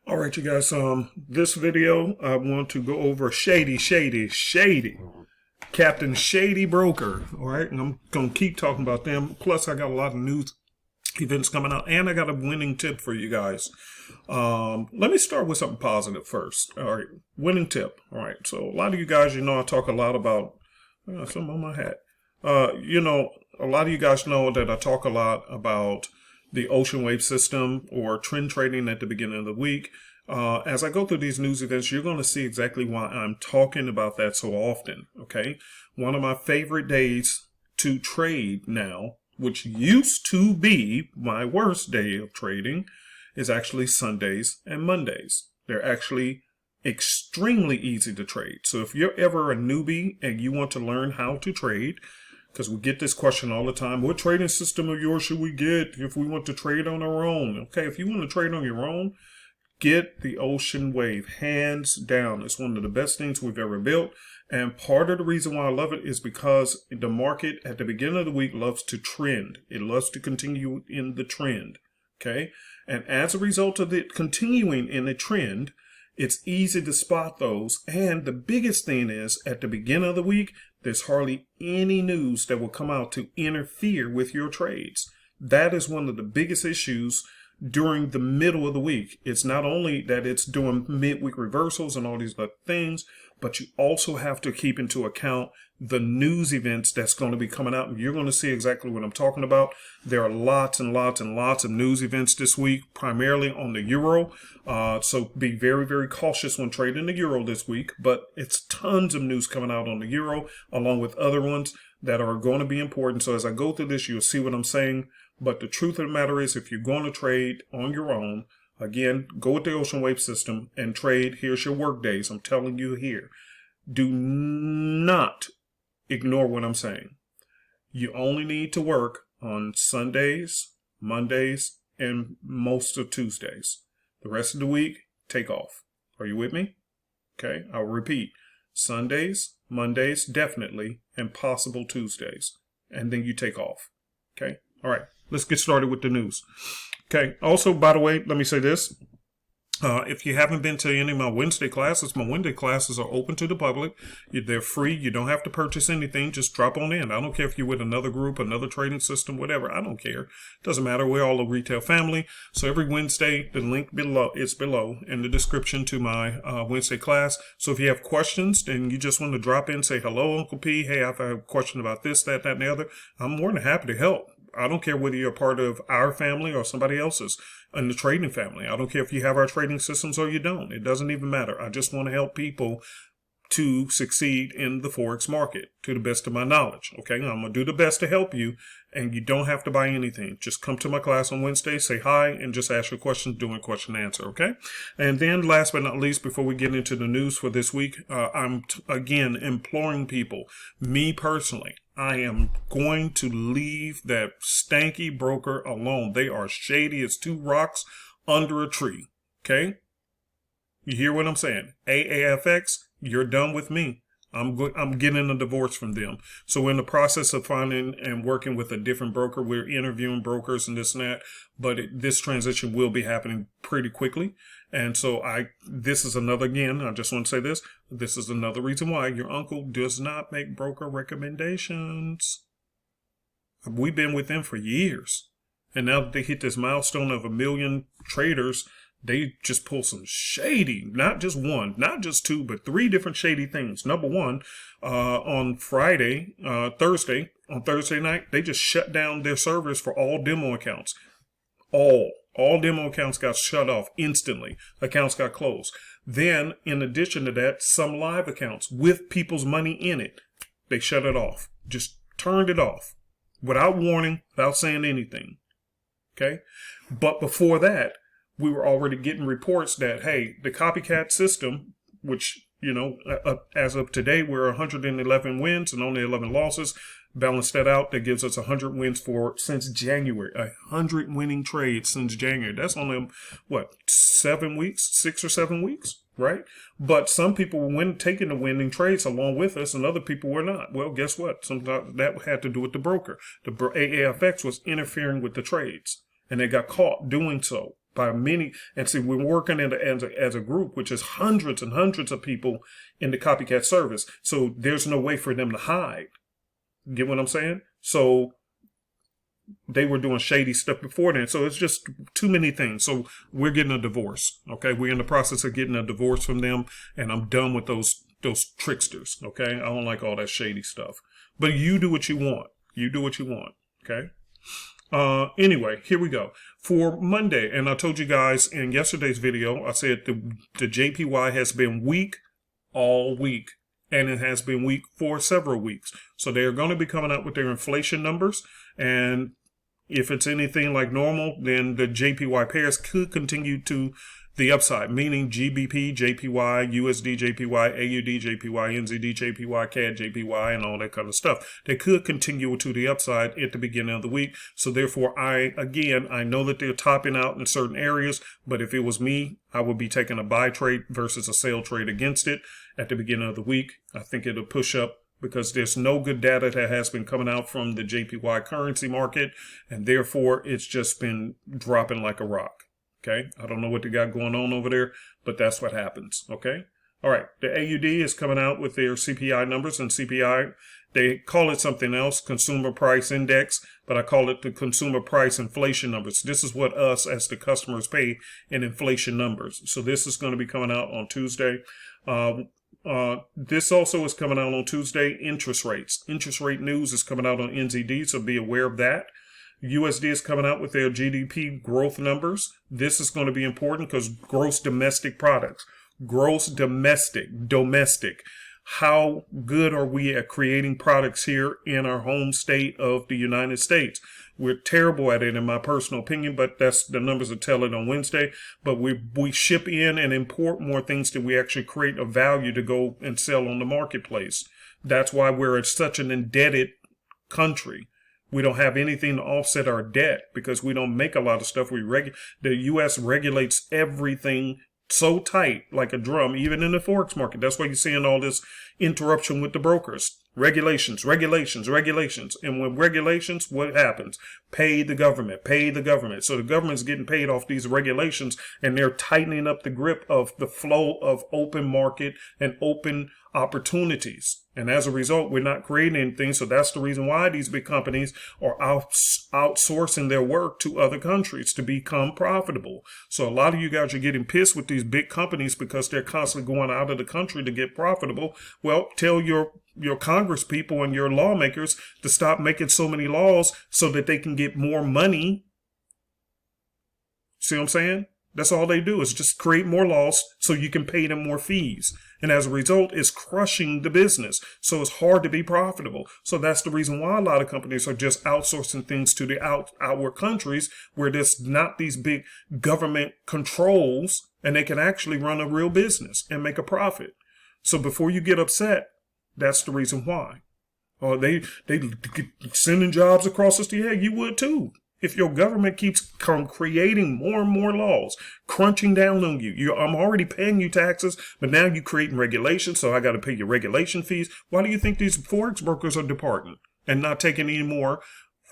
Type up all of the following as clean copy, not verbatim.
All right, you guys, this video, I want to go over Shady, Captain Shady Broker, all right? And I'm going to keep talking about them. Plus, I got a lot of news events coming out, and I got a winning tip for you guys. Let me start with something positive first. All right, winning tip. All right, so a lot of you guys, I talk a lot about, something on my hat. A lot of you guys know that I talk a lot about the ocean wave system or trend trading at the beginning of the week. As I go through these news events, you're going to see exactly why I'm talking about that so often, okay? One of my favorite days to trade now, which used to be my worst day of trading, is actually Sundays and Mondays. They're actually extremely easy to trade. So if you're ever a newbie and you want to learn how to trade, because we get this question all the time, what trading system of yours should we get if we want to trade on our own? Okay, if you want to trade on your own, get the ocean wave, hands down. It's one of the best things we've ever built. And part of the reason why I love it is because the market at the beginning of the week loves to trend. It loves to continue in the trend, okay? And as a result of it continuing in a trend, it's easy to spot those. And the biggest thing is at the beginning of the week, there's hardly any news that will come out to interfere with your trades. That is one of the biggest issues during the middle of the week. It's not only that it's doing midweek reversals and all these other things, but you also have to keep into account the news events that's going to be coming out. And you're going to see exactly what I'm talking about. There are lots and lots and lots of news events this week, primarily on the euro. So be very, very cautious when trading the euro this week. But it's tons of news coming out on the euro, along with other ones that are going to be important. So as I go through this, you'll see what I'm saying. But the truth of the matter is, if you're going to trade on your own, again, go with the ocean wave system and trade. Here's your work days. I'm telling you here. Do not ignore what I'm saying. You only need to work on Sundays, Mondays, and most of Tuesdays. The rest of the week, take off. Are you with me? Okay, I'll repeat. Sundays, Mondays, definitely, and possible Tuesdays. And then you take off. Okay, all right. Let's get started with the news. Okay. Also, by the way, let me say this. If you haven't been to any of my Wednesday classes are open to the public. They're free. You don't have to purchase anything. Just drop on in. I don't care if you're with another group, another trading system, whatever. I don't care. Doesn't matter. We're all a retail family. So every Wednesday, the link is below in the description to my Wednesday class. So if you have questions and you just want to drop in, say, hello, Uncle P. Hey, I have a question about this, that, and the other. I'm more than happy to help. I don't care whether you're a part of our family or somebody else's in the trading family. I don't care if you have our trading systems or you don't. It doesn't even matter. I just want to help people to succeed in the Forex market to the best of my knowledge. Okay, I'm going to do the best to help you, and you don't have to buy anything. Just come to my class on Wednesday, say hi, and just ask your questions during question and answer, okay? And then last but not least, before we get into the news for this week, I'm again imploring people, me personally, I am going to leave that stanky broker alone. They are shady as two rocks under a tree, okay? You hear what I'm saying? AAFX, you're done with me. I'm getting a divorce from them. So we're in the process of finding and working with a different broker. We're interviewing brokers and this and that, but this transition will be happening pretty quickly. And so this is another, again, I just want to say this. This is another reason why your uncle does not make broker recommendations. We've been with them for years. And now that they hit this milestone of 1 million traders, they just pull some shady, not just one, not just two, but 3 different shady things. Number one, on Thursday night, they just shut down their servers for all demo accounts. All demo accounts got shut off instantly. Accounts got closed. Then, in addition to that, some live accounts with people's money in it, they shut it off. Just turned it off without warning, without saying anything. Okay? But before that, we were already getting reports that, hey, the copycat system, which, as of today, we're 111 wins and only 11 losses. Balance that out. That gives us 100 wins since January. 100 winning trades since January. That's only, 7 weeks, 6 or 7 weeks, right? But some people were taking the winning trades along with us and other people were not. Well, guess what? Sometimes that had to do with the broker. The AAFX was interfering with the trades. And they got caught doing so. by many. And see, we're working as a group, which is hundreds and hundreds of people in the copycat service. So there's no way for them to hide. Get what I'm saying? So they were doing shady stuff before then. So it's just too many things. So we're getting a divorce. Okay. We're in the process of getting a divorce from them. And I'm done with those tricksters. Okay. I don't like all that shady stuff. But you do what you want. You do what you want. Okay. Anyway, here we go. For Monday, and I told you guys in yesterday's video, I said the JPY has been weak all week. And it has been weak for several weeks. So they're going to be coming out with their inflation numbers. And if it's anything like normal, then the JPY pairs could continue to the upside, meaning GBP, JPY, USD, JPY, AUD, JPY, NZD, JPY, CAD, JPY, and all that kind of stuff. They could continue to the upside at the beginning of the week. So therefore, I know that they're topping out in certain areas, but if it was me, I would be taking a buy trade versus a sell trade against it at the beginning of the week. I think it'll push up because there's no good data that has been coming out from the JPY currency market, and therefore it's just been dropping like a rock. Okay, I don't know what they got going on over there, but that's what happens. Okay, all right. The AUD is coming out with their CPI numbers, and CPI, they call it something else, Consumer Price Index, but I call it the Consumer Price Inflation numbers. This is what us as the customers pay in inflation numbers. So this is going to be coming out on Tuesday. This also is coming out on Tuesday. Interest rates. Interest rate news is coming out on NZD, so be aware of that. USD is coming out with their GDP growth numbers. This is going to be important because gross domestic products. Gross domestic. How good are we at creating products here in our home state of the United States? We're terrible at it, in my personal opinion, but that's the numbers that tell it on Wednesday. But we ship in and import more things than we actually create a value to go and sell on the marketplace. That's why we're such an indebted country. We don't have anything to offset our debt because we don't make a lot of stuff. The U.S. regulates everything so tight, like a drum, even in the Forex market. That's why you're seeing all this interruption with the brokers. Regulations. And with regulations, what happens? Pay the government. So the government's getting paid off these regulations, and they're tightening up the grip of the flow of open market and open opportunities. And as a result, we're not creating anything. So that's the reason why these big companies are outsourcing their work to other countries to become profitable. So a lot of you guys are getting pissed with these big companies because they're constantly going out of the country to get profitable. Well, tell your Congress people and your lawmakers to stop making so many laws so that they can get more money. See what I'm saying? That's all they do is just create more laws so you can pay them more fees. And as a result, it's crushing the business. So it's hard to be profitable. So that's the reason why a lot of companies are just outsourcing things to the outward countries where there's not these big government controls and they can actually run a real business and make a profit. So before you get upset, that's the reason why. Or they sending jobs across the state. Yeah, you would too. If your government keeps creating more and more laws, crunching down on you, I'm already paying you taxes, but now you're creating regulations, so I got to pay your regulation fees. Why do you think these Forex brokers are departing and not taking any more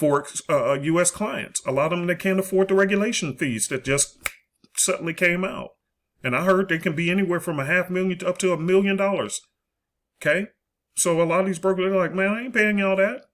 Forex U.S. clients? A lot of them, they can't afford the regulation fees that just suddenly came out. And I heard they can be anywhere from $500,000 up to $1 million. Okay? So a lot of these brokers are like, man, I ain't paying y'all that.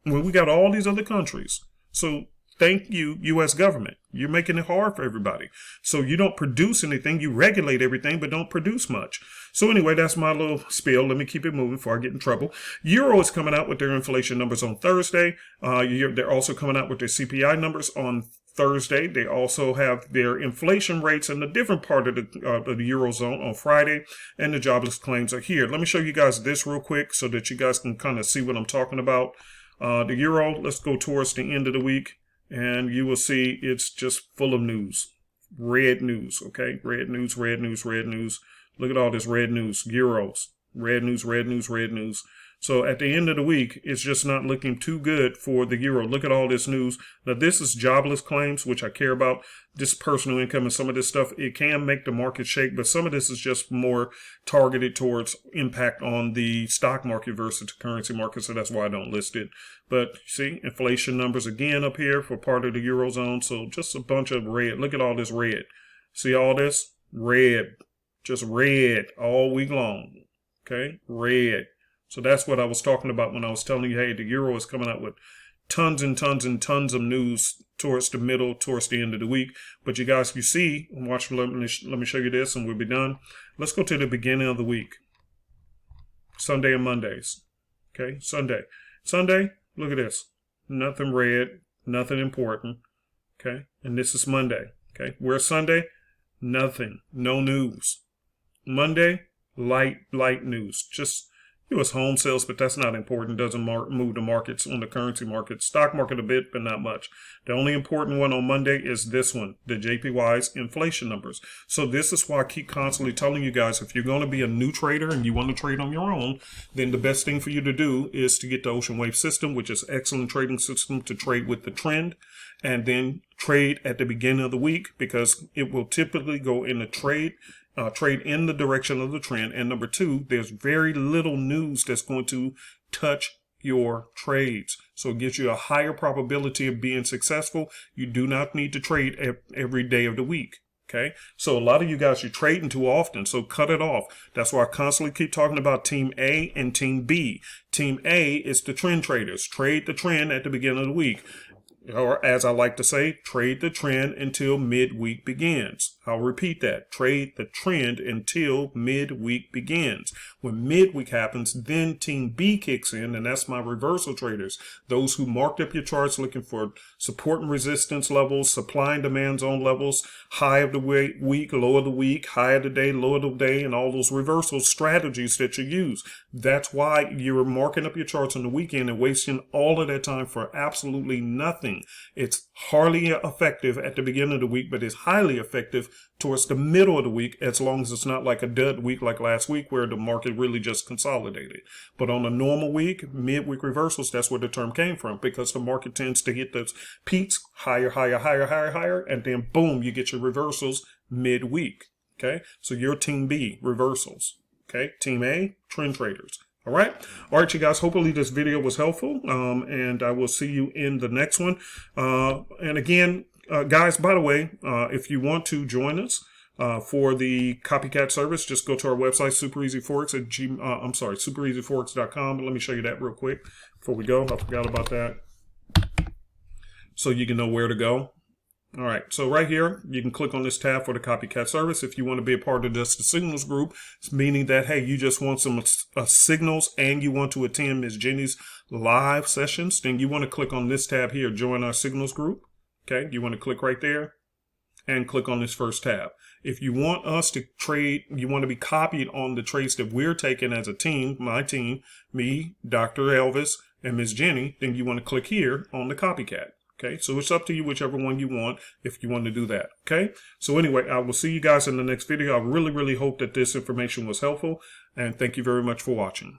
Well, we got all these other countries. So thank you, U.S. government. You're making it hard for everybody. So you don't produce anything. You regulate everything, but don't produce much. So anyway, that's my little spiel. Let me keep it moving before I get in trouble. Euro is coming out with their inflation numbers on Thursday. They're also coming out with their CPI numbers on Thursday. They also have their inflation rates in a different part of the Eurozone on Friday, and the jobless claims are here. Let me show you guys this real quick so that you guys can kind of see what I'm talking about. The Euro, let's go towards the end of the week. And you will see it's just full of news. Red news, okay? Red news. Look at all this red news. Euros. Red news. So at the end of the week, it's just not looking too good for the euro. Look at all this news. Now, this is jobless claims, which I care about. This personal income and some of this stuff, it can make the market shake, but some of this is just more targeted towards impact on the stock market versus the currency market, so that's why I don't list it. But see, inflation numbers again up here for part of the Eurozone, so just a bunch of red. Look at all this red. See all this? Red. Just red all week long. Okay? Red. So that's what I was talking about when I was telling you, hey, the euro is coming out with tons and tons and tons of news towards the middle, towards the end of the week. But you guys, you see, watch, let me show you this and we'll be done. Let's go to the beginning of the week. Sunday and Mondays. Okay, Sunday. Sunday, look at this. Nothing red, nothing important. Okay, and this is Monday. Okay, where's Sunday? Nothing, no news. Monday, light news. Just U.S. home sales, but that's not important. Doesn't move the markets on the currency market. Stock market a bit, but not much. The only important one on Monday is this one, the JPY's inflation numbers. So this is why I keep constantly telling you guys, if you're going to be a new trader and you want to trade on your own, then the best thing for you to do is to get the Ocean Wave system, which is an excellent trading system to trade with the trend, and then trade at the beginning of the week, because it will typically go in a trade in the direction of the trend. And number two, there's very little news that's going to touch your trades. So it gives you a higher probability of being successful. You do not need to trade every day of the week. Okay. So a lot of you guys, you're trading too often. So cut it off. That's why I constantly keep talking about Team A and Team B. Team A is the trend traders. Trade the trend at the beginning of the week. Or as I like to say, trade the trend until midweek begins. I'll repeat that. Trade the trend until midweek begins. When midweek happens, then Team B kicks in, and that's my reversal traders. Those who marked up your charts looking for support and resistance levels, supply and demand zone levels, high of the week, low of the week, high of the day, low of the day, and all those reversal strategies that you use. That's why you're marking up your charts on the weekend and wasting all of that time for absolutely nothing. It's hardly effective at the beginning of the week, but it's highly effective towards the middle of the week, as long as it's not like a dud week like last week where the market really just consolidated. But on a normal week, midweek reversals, that's where the term came from, because the market tends to hit those peaks higher, and then boom, you get your reversals midweek. Okay, so you're Team B, reversals. Okay, Team A, trend traders. All right, you guys, hopefully this video was helpful, and I will see you in the next one. And again, guys, by the way, if you want to join us for the copycat service, just go to our website, superezforex.com. Let me show you that real quick before we go. I forgot about that. So you can know where to go. All right, so right here, you can click on this tab for the copycat service. If you want to be a part of this, the signals group, it's meaning that, hey, you just want some signals and you want to attend Ms. Jenny's live sessions, then you want to click on this tab here, join our signals group. Okay, you want to click right there and click on this first tab. If you want us to trade, you want to be copied on the trades that we're taking as a team, my team, me, Dr. Elvis, and Ms. Jenny, then you want to click here on the copycat. Okay, so it's up to you, whichever one you want, if you want to do that. Okay, so anyway, I will see you guys in the next video. I really hope that this information was helpful, and thank you very much for watching.